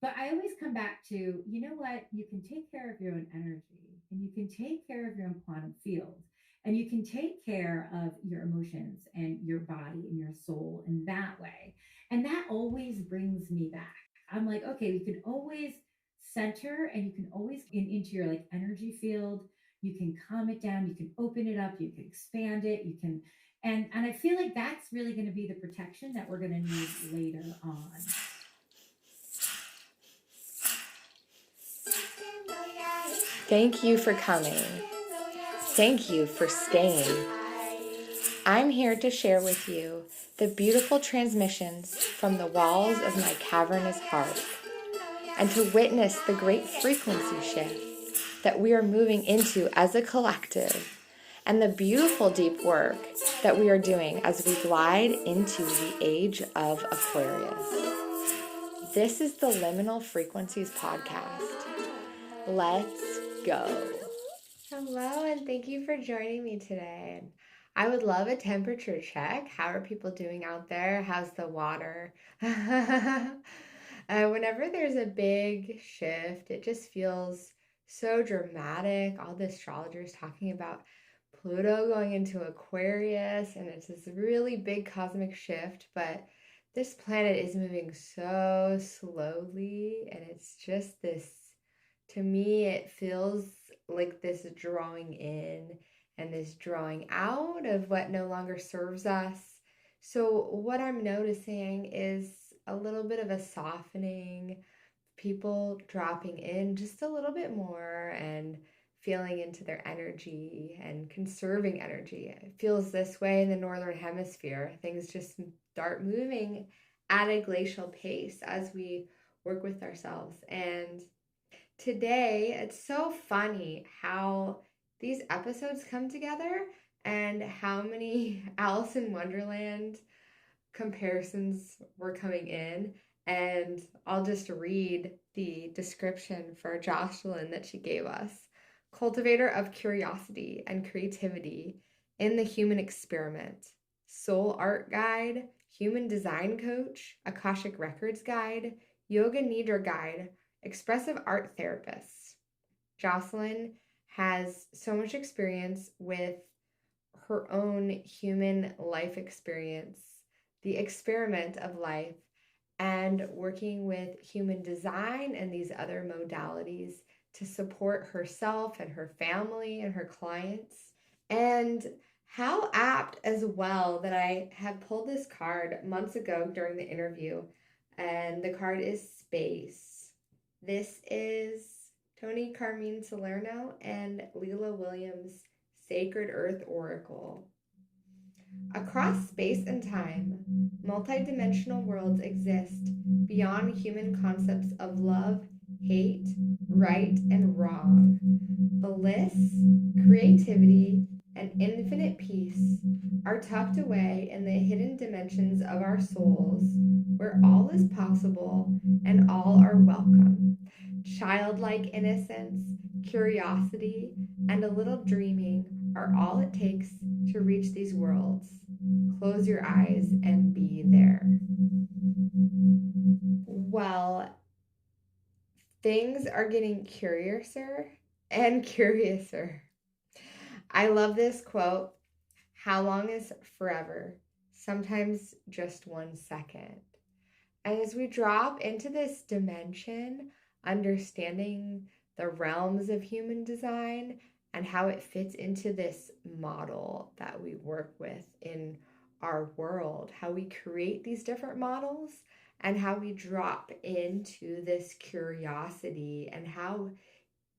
But I always come back to, you know what? You can take care of your own energy and you can take care of your own quantum field and you can take care of your emotions and your body and your soul in that way. And that always brings me back. I'm like, okay, you can always center and you can always into your like energy field. You can calm it down, you can open it up, you can expand it, you can and I feel like that's really going to be the protection that we're going to need later on. Thank you for coming. Thank you for staying. I'm here to share with you the beautiful transmissions from the walls of my cavernous heart and to witness the great frequency shift that we are moving into as a collective and the beautiful deep work that we are doing as we glide into the age of Aquarius. This is the Liminal Frequencies podcast. Let's go. Hello, and thank you for joining me today. I would love a temperature check. How are people doing out there? How's the water? Whenever there's a big shift, it just feels so dramatic. All the astrologers talking about Pluto going into Aquarius, and it's this really big cosmic shift, but this planet is moving so slowly, and it's just this, to me, it feels like this drawing in and this drawing out of what no longer serves us. So, what I'm noticing is a little bit of a softening, people dropping in just a little bit more and feeling into their energy and conserving energy. It feels this way in the Northern Hemisphere. Things just start moving at a glacial pace as we work with ourselves. And today, it's so funny how these episodes come together and how many Alice in Wonderland comparisons were coming in. And I'll just read the description for Jocelyn that she gave us. Cultivator of curiosity and creativity in the human experiment, soul art guide, human design coach, Akashic Records guide, yoga nidra guide, expressive art therapist. Jocelyn has so much experience with her own human life experience, the experiment of life, and working with human design and these other modalities to support herself and her family and her clients. And how apt as well that I had pulled this card months ago during the interview, and the card is Space. This is Tony Carmine Salerno and Leela Williams' Sacred Earth Oracle. Across space and time, multidimensional worlds exist beyond human concepts of love, hate, right, and wrong. Bliss, creativity, and infinite peace are tucked away in the hidden dimensions of our souls, where all is possible and all are welcome. Childlike innocence, curiosity, and a little dreaming are all it takes to reach these worlds. Close your eyes and be there. Well, things are getting curiouser and curiouser. I love this quote. How long is forever? Sometimes just 1 second. And as we drop into this dimension, understanding the realms of human design and how it fits into this model that we work with in our world, how we create these different models and how we drop into this curiosity and how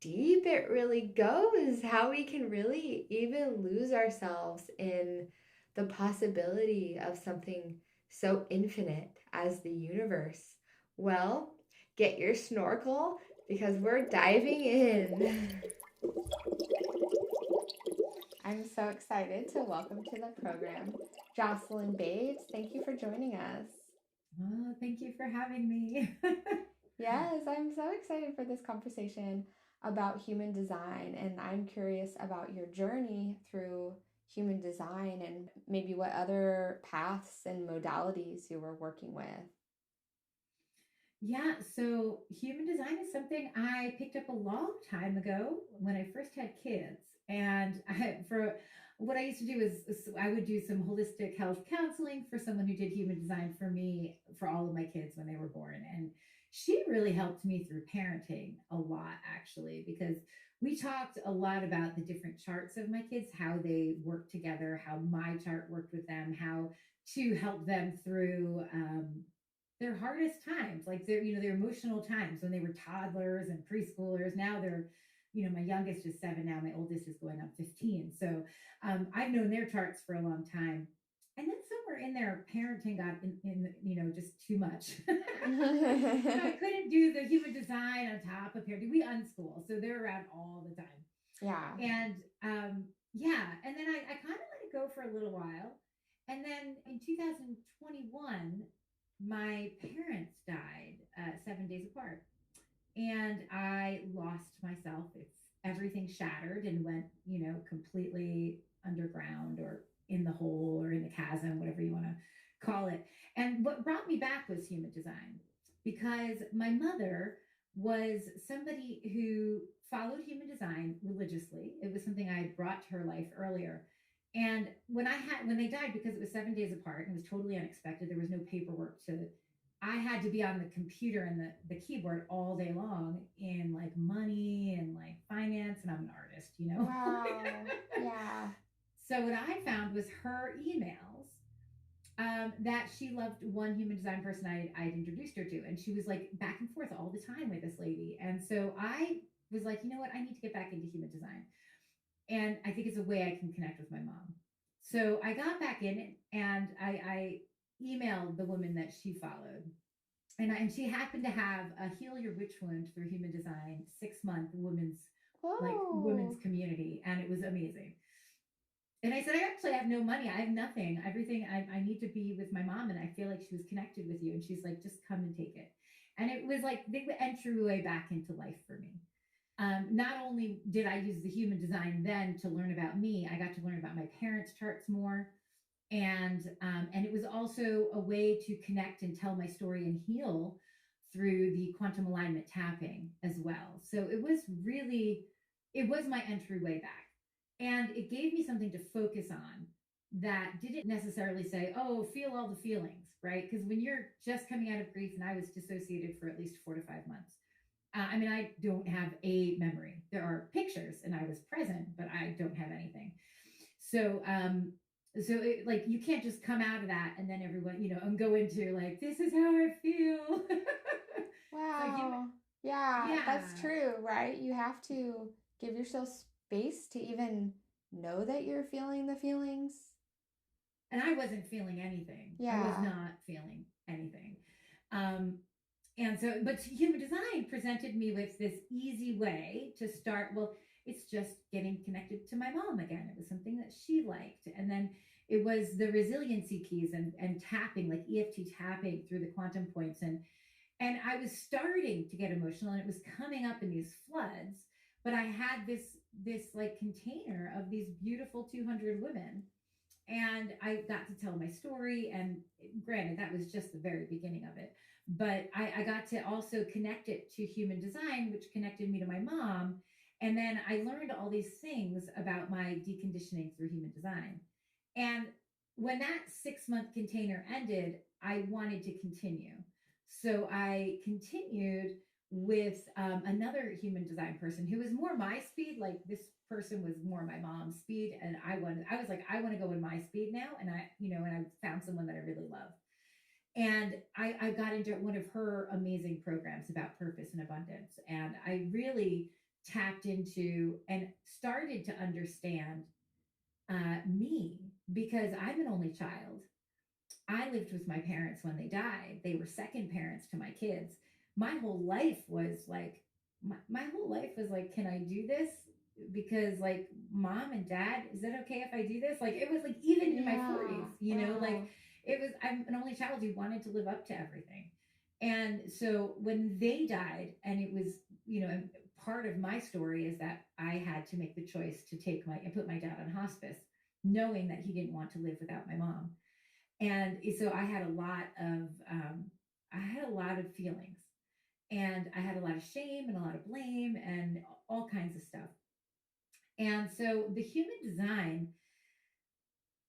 deep it really goes, how we can really even lose ourselves in the possibility of something so infinite as the universe. Well, get your snorkel because we're diving in. I'm so excited to welcome to the program Jocelyn Bates. Thank you for joining us. Oh, thank you for having me. Yes, I'm so excited for this conversation about human design, and I'm curious about your journey through human design and maybe what other paths and modalities you were working with. Yeah, so human design is something I picked up a long time ago when I first had kids. And for what I used to do is I would do some holistic health counseling for someone who did human design for me for all of my kids when they were born. And she really helped me through parenting a lot, actually, because we talked a lot about the different charts of my kids, how they work together, how my chart worked with them, how to help them through their hardest times, like their emotional times when they were toddlers and preschoolers. Now my youngest is 7 now, my oldest is going on 15. So I've known their charts for a long time. And then somewhere in there, parenting got just too much. I couldn't do the human design on top of parenting. We unschool, so they're around all the time. Yeah. And yeah, and then I kind of let it go for a little while. And then in 2021, my parents died 7 days apart. And I lost myself. It's everything shattered and went, completely underground or in the hole or in the chasm, whatever you want to call it. And what brought me back was human design because my mother was somebody who followed human design religiously. It was something I had brought to her life earlier. And when they died, because it was 7 days apart and it was totally unexpected, there was no paperwork to I had to be on the computer and the keyboard all day long in like money and like finance, and I'm an artist. Wow. Yeah. So what I found was her emails that she loved one human design person I'd introduced her to, and she was like back and forth all the time with this lady. And so I was like, you know what, I need to get back into human design, and I think it's a way I can connect with my mom. So I got back in it, and I emailed the woman that she followed, and she happened to have a heal your witch wound through human design 6 month women's Oh. community, and it was amazing. And I said, I actually have no money, I have nothing, everything. I need to be with my mom, and I feel like she was connected with you. And she's like, just come and take it. And it was like the entryway back into life for me. Not only did I use the human design then to learn about me, I got to learn about my parents' charts more, and it was also a way to connect and tell my story and heal through the quantum alignment tapping as well. So it was my entryway back, and it gave me something to focus on that didn't necessarily say, oh, feel all the feelings, right? Because when you're just coming out of grief, and I was dissociated for at least 4 to 5 months. I mean, I don't have a memory. There are pictures, and I was present, but I don't have anything. So like you can't just come out of that and then everyone, and go into like, this is how I feel. So Wow. Yeah, that's yeah. true, right? You have to give yourself space to even know that you're feeling the feelings. And I wasn't feeling anything. I was Yeah. not feeling anything. Um, and so, but human design presented me with this easy way to start. Well, it's just getting connected to my mom again. It was something that she liked. And then it was the resiliency keys and tapping, like EFT tapping through the quantum points. And I was starting to get emotional, and it was coming up in these floods. But I had this like container of these beautiful 200 women, and I got to tell my story. And granted, that was just the very beginning of it, but I got to also connect it to human design, which connected me to my mom. And then I learned all these things about my deconditioning through human design. And when that 6 month container ended, I wanted to continue. So I continued with another human design person who was more my speed. Like this person was more my mom's speed, and I was like, I want to go in my speed now. And I found someone that I really love. And I got into one of her amazing programs about purpose and abundance. And I really tapped into and started to understand me, because I'm an only child. I lived with my parents when they died. They were second parents to my kids. My whole life was like, my whole life was like, can I do this? Because like mom and dad, is that okay if I do this? Like it was like even in my 40s, Yeah. like Wow. I'm an only child who wanted to live up to everything. And so when they died, and it was, part of my story is that I had to make the choice to put my dad on hospice, knowing that he didn't want to live without my mom. And so I had a lot of feelings. And I had a lot of shame and a lot of blame and all kinds of stuff. And so the human design,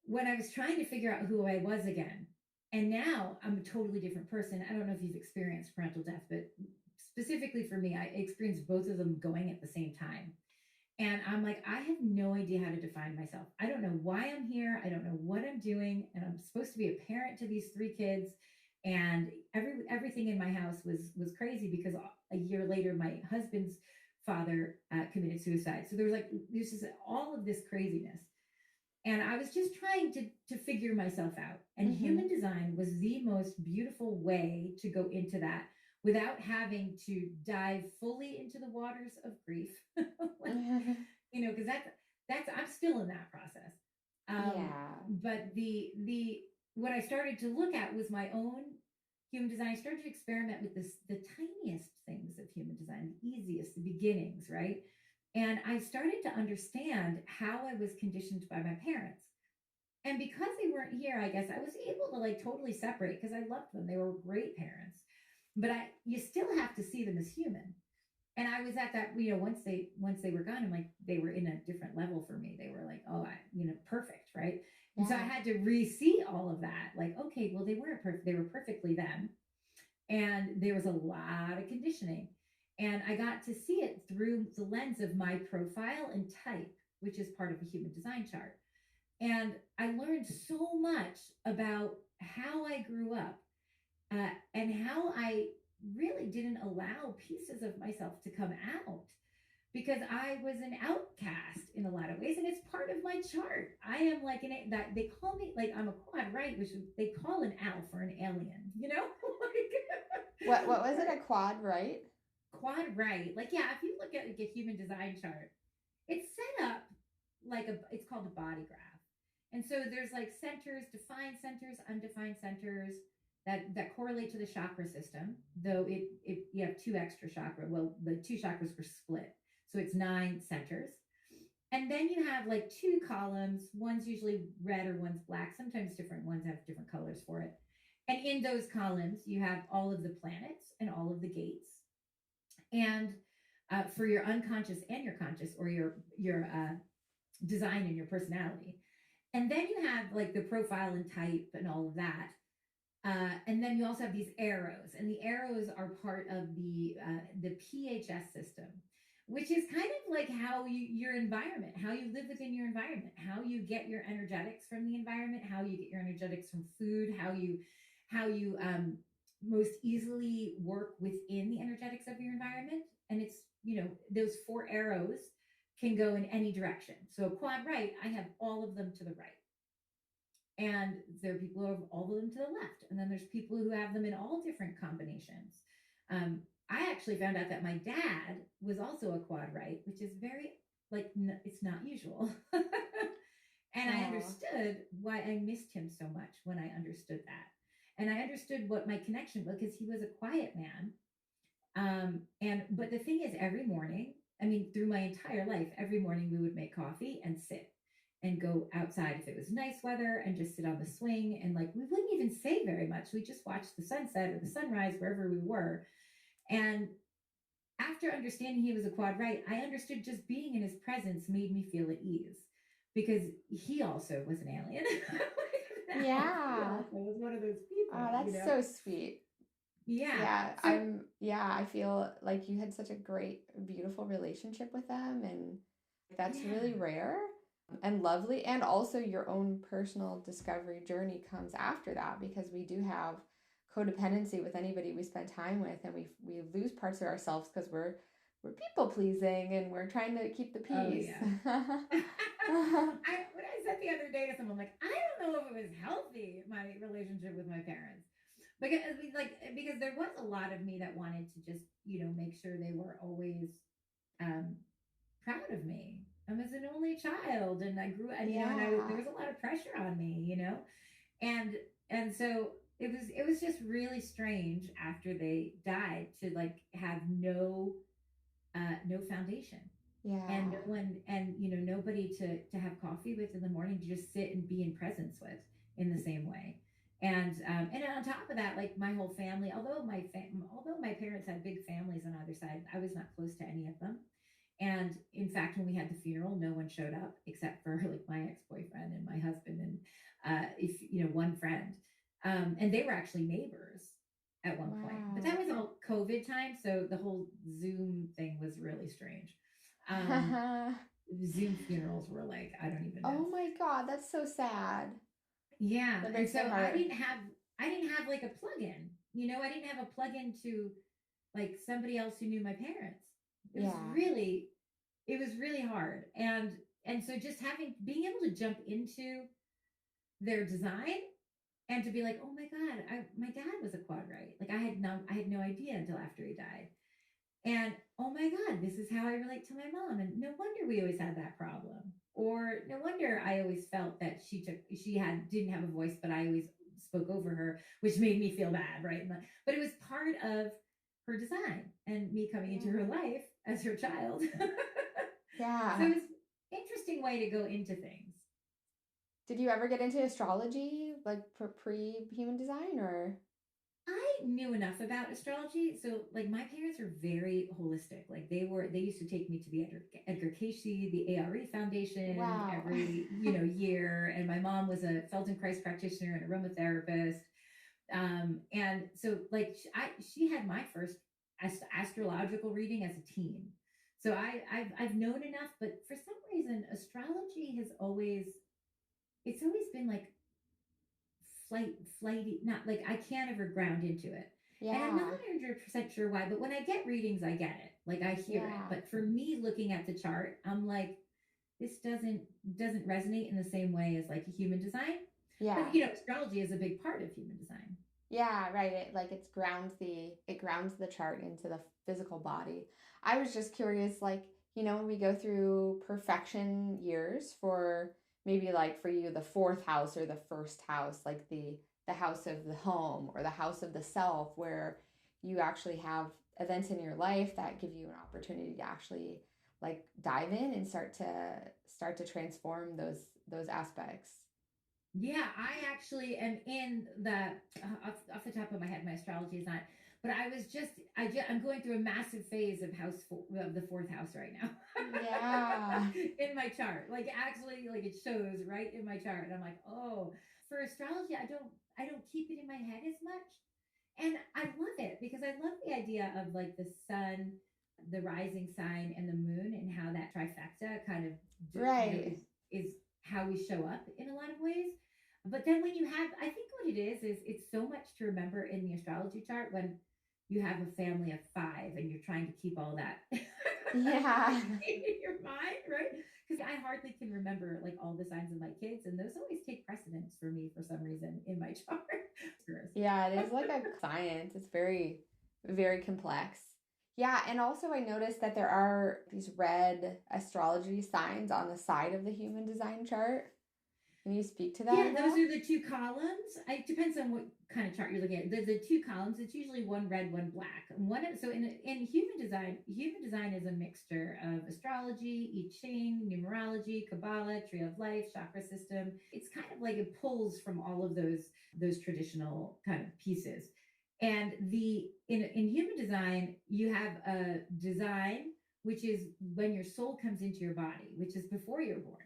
when I was trying to figure out who I was again, and now I'm a totally different person. I don't know if you've experienced parental death, but specifically for me, I experienced both of them going at the same time. And I'm like, I have no idea how to define myself. I don't know why I'm here. I don't know what I'm doing. And I'm supposed to be a parent to these three kids. And everything in my house was crazy because a year later, my husband's father committed suicide. So there was like there's just all of this craziness. And I was just trying to figure myself out. And Mm-hmm. human design was the most beautiful way to go into that without having to dive fully into the waters of grief. Like, because that's I'm still in that process. Yeah. But the what I started to look at was my own human design. I started to experiment with the tiniest things of human design, the easiest, the beginnings, right? And I started to understand how I was conditioned by my parents. And because they weren't here, I guess I was able to like totally separate because I loved them. They were great parents. But you still have to see them as human. And I was at that, once they were gone, I'm like, they were in a different level for me. They were like, oh, perfect, right? And so I Yeah. had to re-see all of that. Like, okay, well, they weren't perfect. They were perfectly them. And there was a lot of conditioning. And I got to see it through the lens of my profile and type, which is part of a human design chart. And I learned so much about how I grew up and how I really didn't allow pieces of myself to come out because I was an outcast in a lot of ways, and it's part of my chart. I am like that they call me like I'm a quad right, which they call an ALF or an alien, What was it? A like quad, right? quad right. Like yeah, if you look at like a human design chart, it's set up like it's called a body graph. And so there's like centers, defined centers, undefined centers that correlate to the chakra system, though it you have two extra chakra. Well, the two chakras were split. So it's 9 centers. And then you have like two columns. One's usually red or one's black. Sometimes different ones have different colors for it. And in those columns, you have all of the planets and all of the gates. And for your unconscious and your conscious, or your design and your personality. And then you have like the profile and type and all of that. And then you also have these arrows, and the arrows are part of the PHS system, which is kind of like how your environment, how you live within your environment, how you get your energetics from the environment, how you get your energetics from food, how you most easily work within the energetics of your environment. And it's those 4 arrows can go in any direction. So quad right, I have all of them to the right. And there are people who have all of them to the left. And then there's people who have them in all different combinations. I actually found out that my dad was also a quad right, which is very, like, it's not usual. And I Oh. understood why I missed him so much when I understood that. And I understood what my connection was because he was a quiet man. But the thing is, every morning, I mean, through my entire life, every morning we would make coffee and sit and go outside if it was nice weather and just sit on the swing. And like, we wouldn't even say very much. We just watched the sunset or the sunrise wherever we were. And after understanding he was a quad right, I understood just being in his presence made me feel at ease because he also was an alien. He Yeah. also was one of those Oh, people, that's so sweet. Yeah. Yeah, So I feel like you had such a great, beautiful relationship with them, and that's really yeah. rare and lovely. And also, your own personal discovery journey comes after that because we do have codependency with anybody we spend time with, and we lose parts of ourselves because we're people pleasing and we're trying to keep the Oh peace. yeah. When I said the other day to someone, like, I don't know if it was healthy, my relationship with my parents. Because there was a lot of me that wanted to just, make sure they were always um proud of me. I was an only child and I grew and there Yeah. was a lot of pressure on me. And so it was just really strange after they died to like have no foundation and no Yeah. one and nobody to have coffee with in the morning to just sit and be in presence with in the same way. And on top of that, like my whole family, although my parents had big families on either side, I was not close to any of them. And in fact, when we had the funeral, no one showed up except for like my ex-boyfriend and my husband and if one friend. And they were actually neighbors at one point. But that Wow. was all COVID time, so the whole Zoom thing was really strange. Um, Zoom funerals were like, I don't even know. Oh my God, that's so sad. Yeah, That and breaks my so heart. I didn't have like a plug-in. I didn't have a plug-in to like somebody else who knew my parents. It was Yeah. really it was really hard. And so just having being able to jump into their design and to be like, oh my God, my dad was a quadrite. Like I had no idea until after he died. And oh my God, this is how I relate to my mom. And no wonder we always had that problem. Or no wonder I always felt that didn't have a voice, but I always spoke over her, which made me feel bad, right? But it was part of her design and me coming into her Yeah. life as her child. So Yeah. it was an interesting way to go into things. Did you ever get into astrology, like pre-human design, or? I knew enough about astrology. So like my parents are very holistic. Like they used to take me to the Edgar Cayce, the ARE Foundation Wow. every, year. And my mom was a Feldenkrais practitioner and aromatherapist. And so like she had my first astrological reading as a teen. So I've known enough, but for some reason, astrology it's always been like flighty, not like I can't ever ground into it. And I'm not Yeah. 100% sure why, but when I get readings, I get it. Like I hear it. Yeah. But for me looking at the chart, I'm like, this doesn't resonate in the same way as like a human design. But Yeah. astrology is a big part of human design. Yeah, right. It grounds the chart into the physical body. I was just curious, like, when we go through perfection years for maybe like for you the fourth house or the first house, like the house of the home or the house of the self, where you actually have events in your life that give you an opportunity to actually like dive in and start to transform those aspects. Yeah, I actually am in the off the top of my head, my astrology is not, but I'm going through a massive phase of of the fourth house right now Yeah. in my chart. Like actually, like it shows right in my chart, and I'm like, oh, for astrology, I don't keep it in my head as much, and I love it because I love the idea of like the sun, the rising sign, and the moon, and how that trifecta kind of Right. is how we show up in a lot of ways. But then when you have, I think what it is it's so much to remember in the astrology chart when you have a family of five and you're trying to keep all that Yeah. in your mind, right? Because I hardly can remember like all the signs of my kids, and those always take precedence for me for some reason in my chart. Yeah, it is like a science. It's very, very complex. Yeah, and also I noticed that there are these red astrology signs on the side of the human design chart. Can you speak to that Yeah, at those all? are the two columns. It depends on what kind of chart you're looking at. The two columns, it's usually one red, one black. So in human design is a mixture of astrology, I Ching, numerology, Kabbalah, tree of life, chakra system. It's kind of like it pulls from all of those traditional kind of pieces. And the in human design, you have a design which is when your soul comes into your body, which is before you're born.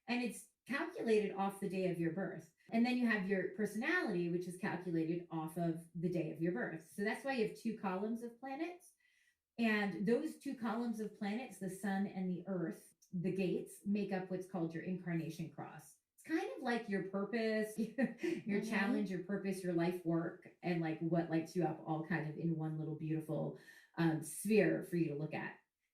And it's calculated off the day of your birth. And then you have your personality, which is calculated off of the day of your birth. So that's why you have two columns of planets. And those two columns of planets, the sun and the earth, the gates, make up what's called your incarnation cross. It's kind of like your purpose, your Mm-hmm. challenge, your purpose, your life work, and like what lights you up all kind of in one little beautiful sphere for you to look at.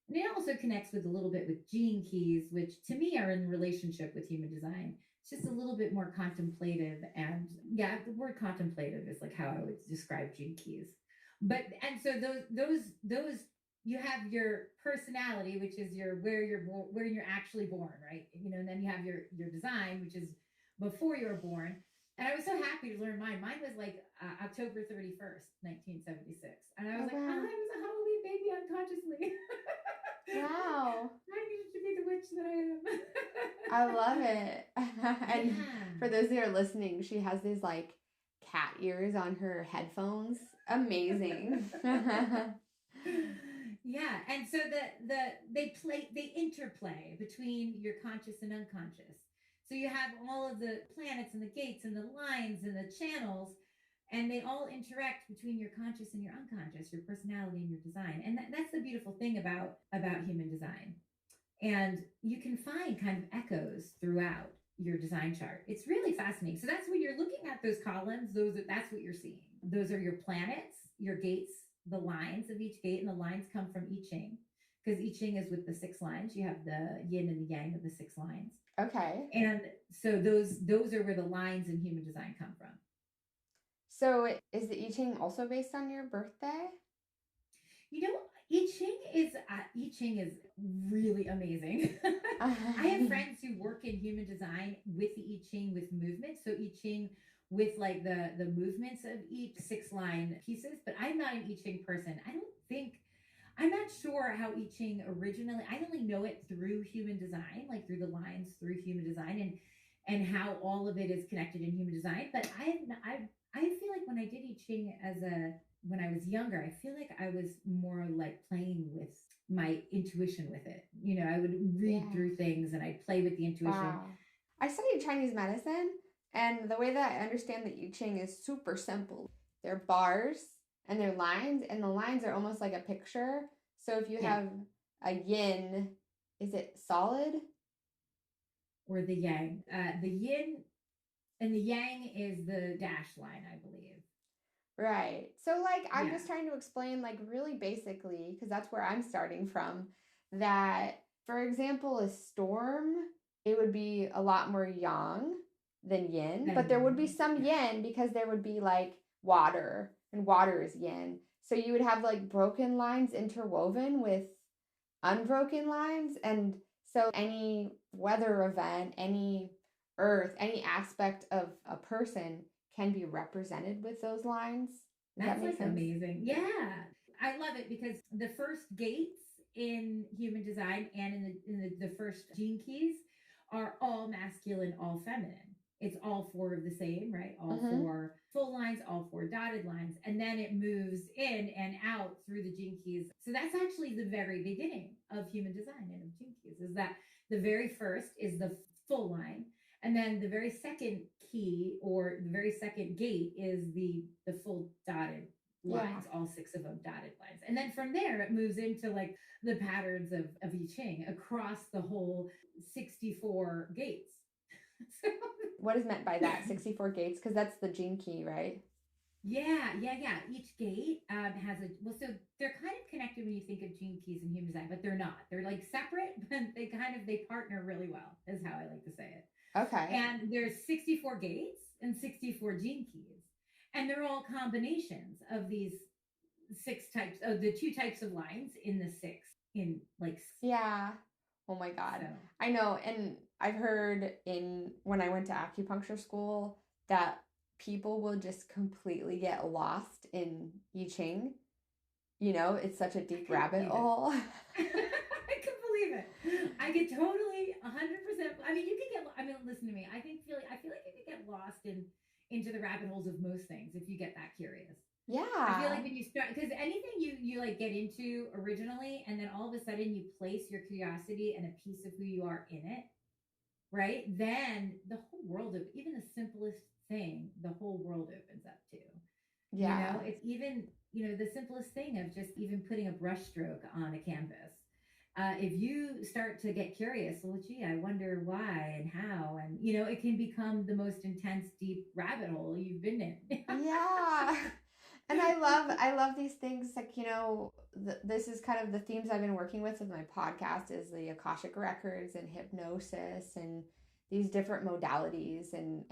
And it also connects with a little bit with gene keys, which to me are in relationship with human design. It's just a little bit more contemplative. And yeah, the word contemplative is like how I would describe gene keys. But and so those you have your personality, which is where you're actually born, right? And then you have your design, which is before you were born. And I was so happy to learn mine. Mine was like October 31st, 1976. And I was Oh, like, I wow. was a Halloween baby unconsciously. Wow. I needed to be the witch that I I am. love it. And Yeah. for those that are listening, she has these like cat ears on her headphones. Amazing. Yeah, and so they interplay between your conscious and unconscious. So you have all of the planets and the gates and the lines and the channels, and they all interact between your conscious and your unconscious, your personality and your design. And that's the beautiful thing about human design. And you can find kind of echoes throughout your design chart. It's really fascinating. So that's when you're looking at those columns, that's what you're seeing. Those are your planets, your gates, the lines of each gate, and the lines come from I Ching, because I Ching is with the 6 lines. You have the yin and the yang of the 6 lines. Okay. And so those are where the lines in human design come from. So is the I Ching also based on your birthday? You know, I Ching is really amazing. I have friends who work in human design with the I Ching with movement. So I Ching with like the movements of each 6 line pieces, but I'm not an I Ching person. I'm not sure how I Ching originally. I only know it through human design, like through the lines through human design, and how all of it is connected in human design. But I feel like when I did I Ching when I was younger, I feel like I was more like playing with my intuition with it. I would read through things and I'd play with the intuition. Wow. I studied Chinese medicine, and the way that I understand the I Ching is super simple. They're bars and they're lines, and the lines are almost like a picture. So if you have a yin, is it solid? Or the yang. The yin and the yang is the dash line, I believe. Right. So, like, I'm just trying to explain, like, really basically, because that's where I'm starting from, that, for example, a storm, it would be a lot more yang than yin, but there would be some yin because there would be, like, water, and water is yin. So you would have, like, broken lines interwoven with unbroken lines. And so any weather event, any earth, any aspect of a person can be represented with those lines. That's like amazing. Yeah. I love it because the first gates in human design and in the first gene keys are all masculine, all feminine. It's all 4 of the same, right? All 4 full lines, all 4 dotted lines. And then it moves in and out through the gene keys. So that's actually the very beginning of human design and of gene keys, is that the very first is the full line. And then the very second key or the very second gate is the full dotted lines, all 6 of them dotted lines. And then from there, it moves into like the patterns of I Ching across the whole 64 gates. What is meant by that? 64 gates? Because that's the gene key, right? Yeah. Each gate has so they're kind of connected when you think of gene keys in human design, but they're not. They're like separate, but they partner really well, is how I like to say it. Okay. And there's 64 gates and 64 gene keys. And they're all combinations of these 6 types of the 2 types of lines in the 6 in like. Yeah. Oh my God. So. I know. And I've heard when I went to acupuncture school that people will just completely get lost in I Ching. It's such a deep rabbit hole. I can believe it. I could totally 100%. I mean, listen to me. I feel like you could get lost into the rabbit holes of most things if you get that curious. Yeah. I feel like when you start, because anything you like get into originally, and then all of a sudden you place your curiosity and a piece of who you are in it, right? Then the whole world of even the simplest thing, the whole world opens up to. Yeah. It's even, the simplest thing of just even putting a brush stroke on a canvas. If you start to get curious, well, gee, I wonder why and how, and it can become the most intense, deep rabbit hole you've been in. Yeah. And I love these things, like, this is kind of the themes I've been working with my podcast, is the Akashic records and hypnosis and these different modalities. And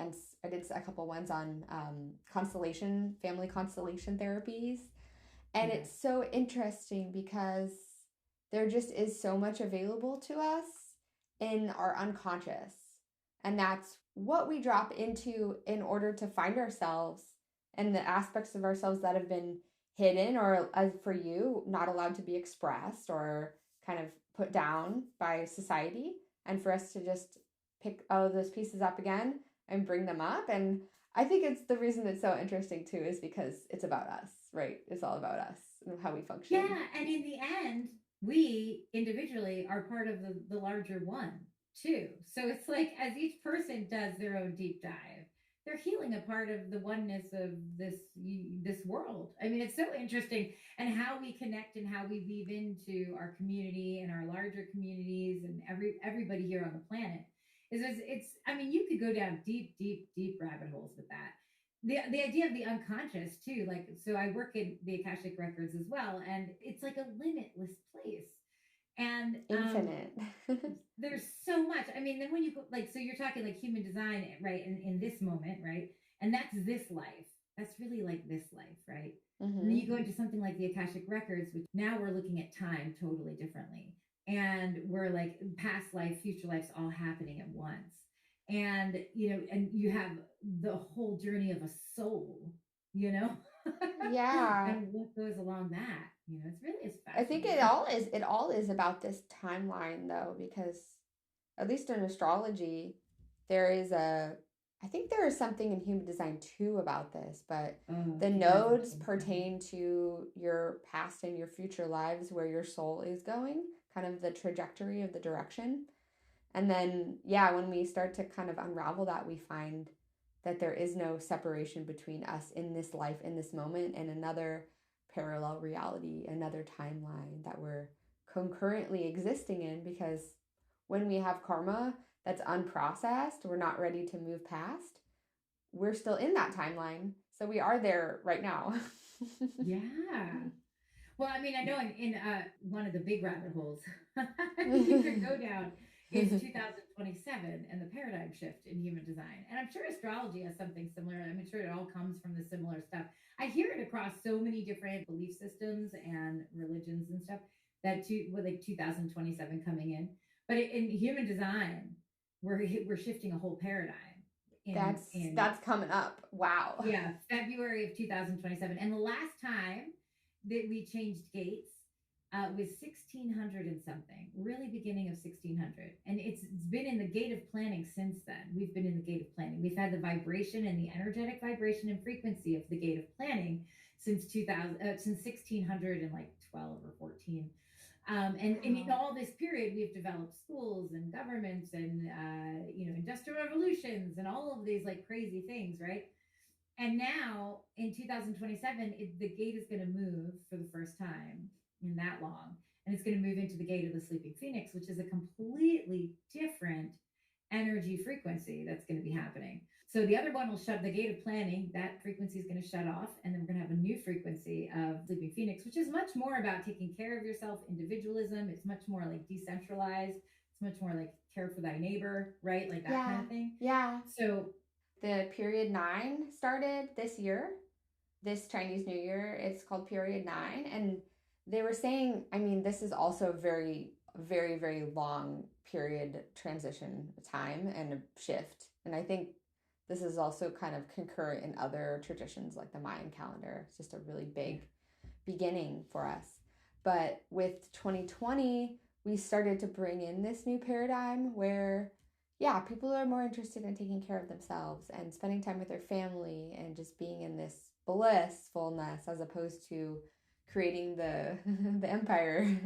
I did a couple ones on family constellation therapies. And it's so interesting because there just is so much available to us in our unconscious. And that's what we drop into in order to find ourselves and the aspects of ourselves that have been hidden, or, as for you, not allowed to be expressed or kind of put down by society, and for us to just pick those pieces up again and bring them up. And I think it's the reason it's so interesting too is because it's about us, right? It's all about us and how we function. Yeah, and in the end, we individually are part of the larger one too. So it's like as each person does their own deep dive, they're healing a part of the oneness of this world. I mean, it's so interesting, and how we connect and how we weave into our community and our larger communities and everybody here on the planet. It's I mean, you could go down deep, deep, deep rabbit holes with that. The idea of the unconscious too, like, so I work in the Akashic records as well, and it's like a limitless place. And Infinite. there's so much. I mean, then when you go, like, so you're talking like human design, right, in this moment, right, and that's this life. That's really like this life, right? And then you go into something like the Akashic records, which now we're looking at time totally differently, and we're like past life, future lives all happening at once. And and you have the whole journey of a soul, you know Yeah. and what goes along that, it's really is I think fascinating. it all is about this timeline though, because at least in astrology, there is a I think there is something in human design too about this, but Oh, the nodes 2027. pertain to your past and your future lives where your soul is going, kind of the trajectory of the direction. And then, yeah, when we start to kind of unravel that, we find that there is no separation between us in this life, in this moment, and another parallel reality, another timeline that we're concurrently existing in. Because when we have karma that's unprocessed, we're not ready to move past, we're still in that timeline. So we are there right now. Yeah. Well, I mean, I know in one of the big rabbit holes you could go down is 2027 and the paradigm shift in human design. And I'm sure astrology has something similar. I'm sure it all comes from the similar stuff. I hear it across so many different belief systems and religions and stuff that with like 2027 coming in. But in human design, we're shifting a whole paradigm in That's coming up. Wow. yeah, February of 2027. And the last time that we changed gates was 1600 and something, really beginning of 1600. And it's been in the gate of planning since then. We've been in the gate of planning. We've had the vibration and the energetic vibration and frequency of the gate of planning since 2000, since 1600 and like 12 or 14. And in all this period, we've developed schools and governments and industrial revolutions and all of these like crazy things, right? And now in 2027, the gate is going to move for the first time in that long, and it's going to move into the gate of the sleeping phoenix, which is a completely different energy frequency that's going to be happening. So the other one will shut the gate of planning. That frequency is going to shut off, and then we're going to have a new frequency of sleeping phoenix, which is much more about taking care of yourself, individualism. It's much more like decentralized. It's much more like care for thy neighbor, right? Like that kind Yeah. of thing. Yeah. So The period 9 started this year, this Chinese New Year. It's called period 9. And they were saying, I mean, this is also very, very, very long period transition time and a shift. And I think this is also kind of concurrent in other traditions like the Mayan calendar. It's just a really yeah. big beginning for us. But with 2020, we started to bring in this new paradigm where, yeah, people are more interested in taking care of themselves and spending time with their family and just being in this blissfulness as opposed to creating the the empire.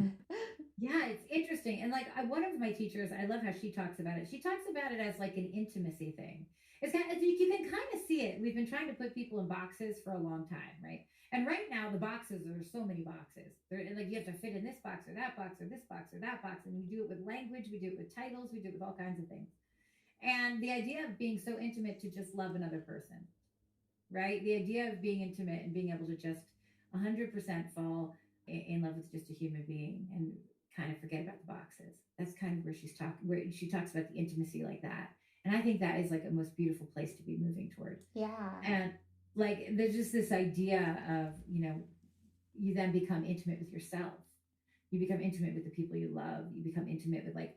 Yeah, it's interesting. And like one of my teachers, I love how she talks about it. She talks about it as like an intimacy thing. It's kind of, you can kind of see it. We've been trying to put people in boxes for a long time, right? And right now, the boxes are so many boxes. They're like you have to fit in this box or that box or this box or that box. And we do it with language, we do it with titles, we do it with all kinds of things. And the idea of being so intimate to just love another person, right? The idea of being intimate and being able to just 100% fall in love with just a human being and kind of forget about the boxes. That's kind of where she talks about the intimacy like that. And I think that is like a most beautiful place to be moving towards. Yeah. And like there's just this idea of, you then become intimate with yourself. You become intimate with the people you love. You become intimate with like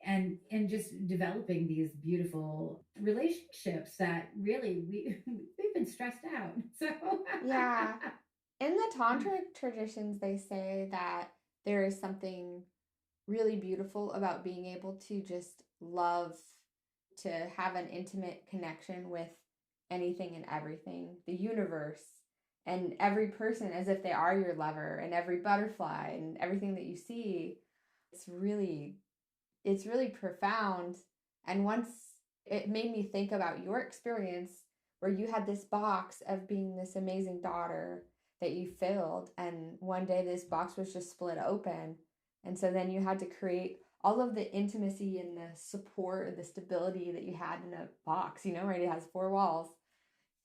and just developing these beautiful relationships that really we've been stressed out. So Yeah. In the tantric traditions, they say that there is something really beautiful about being able to just love, to have an intimate connection with anything and everything, the universe, and every person as if they are your lover, and every butterfly and everything that you see. It's really profound. And once it made me think about your experience where you had this box of being this amazing daughter that you filled, and one day this box was just split open. And so then you had to create all of the intimacy and the support, the stability that you had in a box, right? It has four walls,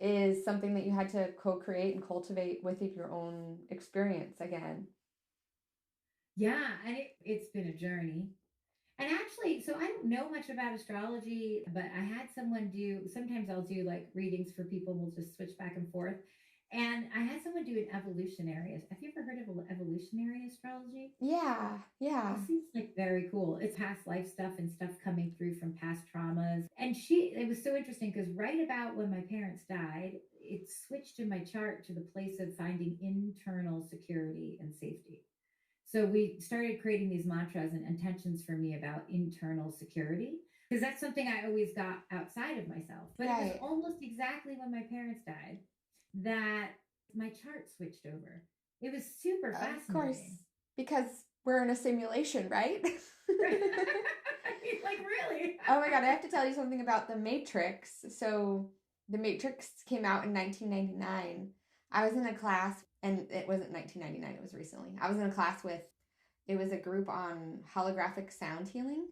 is something that you had to co-create and cultivate with your own experience again. Yeah, and it's been a journey. And actually, so I don't know much about astrology, but I had someone sometimes I'll do like readings for people, we'll just switch back and forth. And I had someone do an evolutionary. Have you ever heard of evolutionary astrology? Yeah, yeah. It seems like very cool. It's past life stuff and stuff coming through from past traumas. And it was so interesting because right about when my parents died, it switched in my chart to the place of finding internal security and safety. So we started creating these mantras and intentions for me about internal security because that's something I always got outside of myself. But it was Right. almost exactly when my parents died that my chart switched over. It was super Of course, fascinating. because we're in a simulation, right? Like, really? Oh my God, I have to tell you something about The Matrix. So, The Matrix came out in 1999. I was in a class, and it wasn't 1999, it was recently. I was in a class it was a group on holographic sound healing.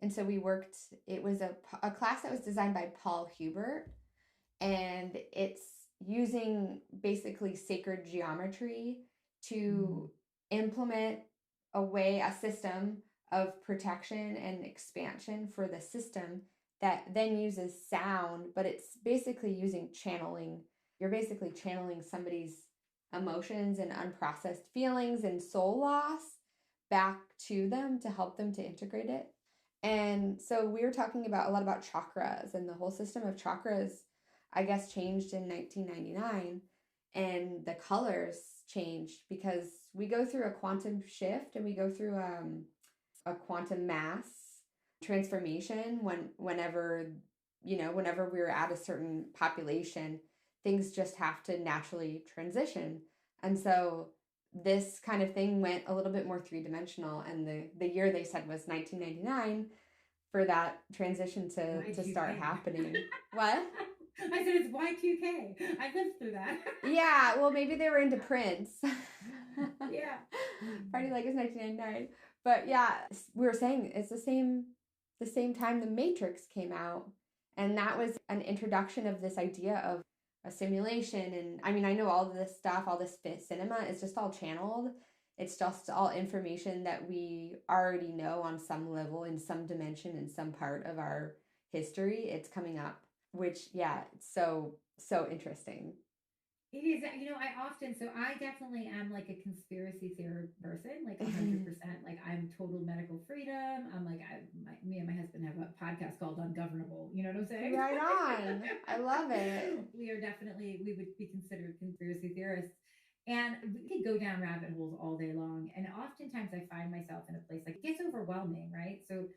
And so it was a class that was designed by Paul Hubert, and it's using basically sacred geometry to implement a system of protection and expansion for the system that then uses sound, but it's basically using channeling. You're basically channeling somebody's emotions and unprocessed feelings and soul loss back to them to help them to integrate it. And so we were talking about a lot about chakras, and the whole system of chakras, I guess, changed in 1999, and the colors changed because we go through a quantum shift, and we go through a quantum mass transformation whenever we're at a certain population, things just have to naturally transition. And so this kind of thing went a little bit more three-dimensional, and the year they said was 1999 for that transition to start happening. What? I said it's Y2K. I lived through that. Yeah, well, maybe they were into Prince. Yeah. Party like it's 1999. But yeah, we were saying it's the same time The Matrix came out, and that was an introduction of this idea of a simulation. And I mean, I know all of this stuff, all this cinema is just all channeled. It's just all information that we already know on some level, in some dimension, in some part of our history. It's coming up, which, yeah, it's so interesting. It is, I definitely am like a conspiracy theory person, like 100%. Like, I'm total medical freedom. I'm like, me and my husband have a podcast called Ungovernable. You know what I'm saying? Right on. I love it. We would be considered conspiracy theorists. And we could go down rabbit holes all day long. And oftentimes I find myself in a place like it gets overwhelming, right? So,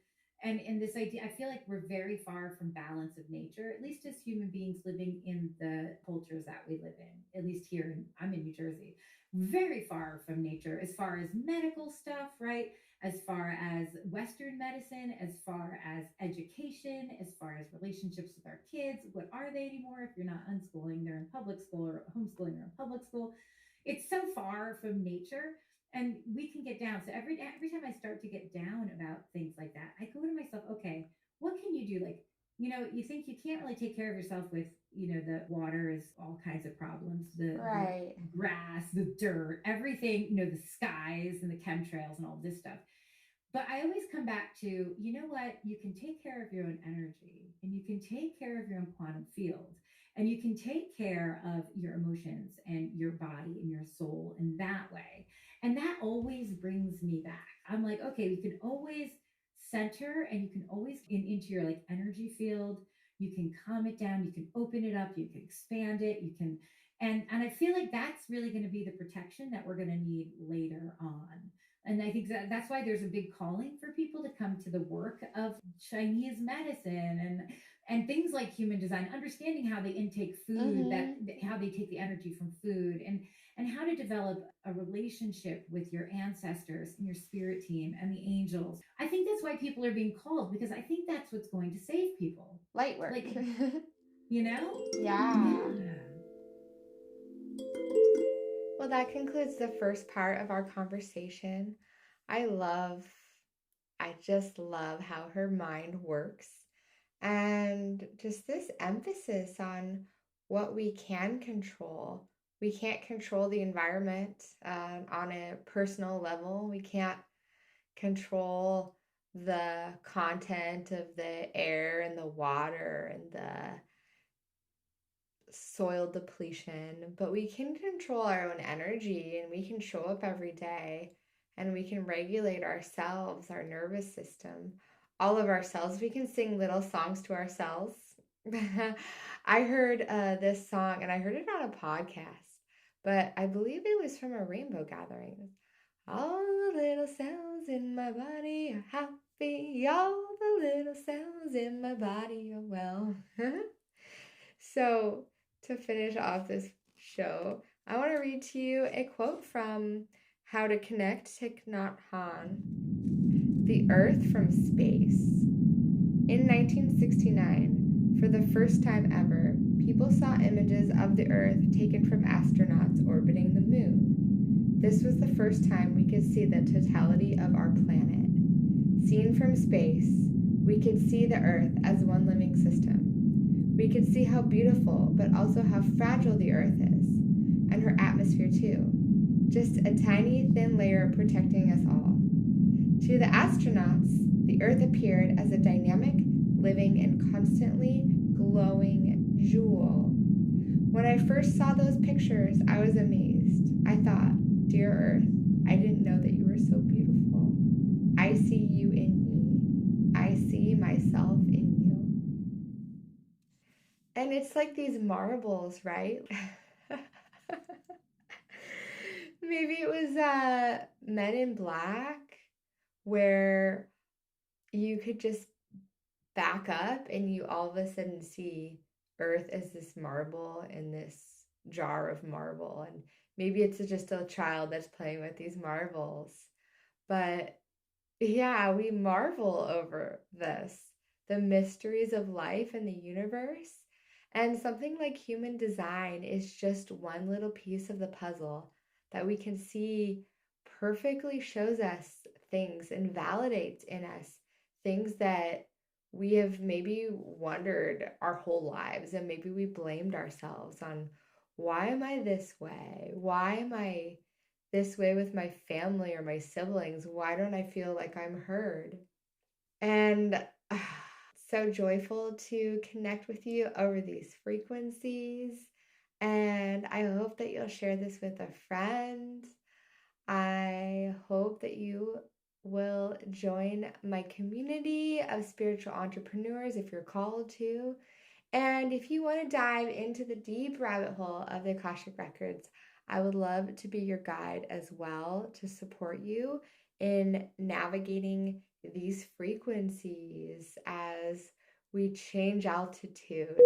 and this idea, I feel like we're very far from balance of nature, at least as human beings living in the cultures that we live in, at least here I'm in New Jersey, very far from nature as far as medical stuff, right? As far as Western medicine, as far as education, as far as relationships with our kids. What are they anymore? If you're not unschooling, they're in public school, or homeschooling, they're in public school. It's so far from nature, and we can get down. So every time I start to get down about things like that, I go to myself, okay, what can you do? Like, you think you can't really take care of yourself with, the water is all kinds of problems, the Right. grass, the dirt, everything, the skies and the chemtrails and all this stuff. But I always come back to, what? You can take care of your own energy, and you can take care of your own quantum field, and you can take care of your emotions and your body and your soul in that way. And that always brings me back. I'm like, okay, you can always center, and you can always into your like energy field. You can calm it down, you can open it up, you can expand it, you can, and I feel like that's really going to be the protection that we're going to need later on, And I think that's why there's a big calling for people to come to the work of Chinese medicine and things like human design, understanding how they intake food, that Mm-hmm. how they take the energy from food, and how to develop a relationship with your ancestors and your spirit team and the angels. I think that's why people are being called, because I think that's what's going to save people. Light work. Like, you know? Yeah. Yeah. Well, that concludes the first part of our conversation. I love, I just love how her mind works and just this emphasis on what we can control. We can't control the environment on a personal level. We can't control the content of the air and the water and the soil depletion, but we can control our own energy and we can show up every day and we can regulate ourselves, our nervous system, all of ourselves. We can sing little songs to ourselves. I heard this song and I heard it on a podcast, but I believe it was from a rainbow gathering. All the little cells in my body are happy. All the little cells in my body are well. So, to finish off this show, I want to read to you a quote from How to Connect Thich Nhat Hanh, The Earth from Space. In 1969, for the first time ever, people saw images of the Earth taken from astronauts orbiting the moon. This was the first time we could see the totality of our planet. Seen from space, we could see the Earth as one living system. We could see how beautiful, but also how fragile the Earth is, and her atmosphere too. Just a tiny, thin layer protecting us all. To the astronauts, the Earth appeared as a dynamic, living, and constantly glowing jewel. When I first saw those pictures, I was amazed. I thought, dear Earth, I didn't know that you were so beautiful. I see you in me. I see myself in you. And it's like these marbles, right? Maybe it was Men in Black, where you could just back up and you all of a sudden see Earth as this marble in this jar of marble. And maybe it's just a child that's playing with these marbles. But yeah, we marvel over this, the mysteries of life and the universe. And something like human design is just one little piece of the puzzle that we can see perfectly shows us things and validates in us things that we have maybe wondered our whole lives, and maybe we blamed ourselves on, why am I this way? Why am I this way with my family or my siblings? Why don't I feel like I'm heard? And so joyful to connect with you over these frequencies. And I hope that you'll share this with a friend. I hope that you will join my community of spiritual entrepreneurs if you're called to. And if you want to dive into the deep rabbit hole of the Akashic Records, I would love to be your guide as well, to support you in navigating these frequencies as we change altitude.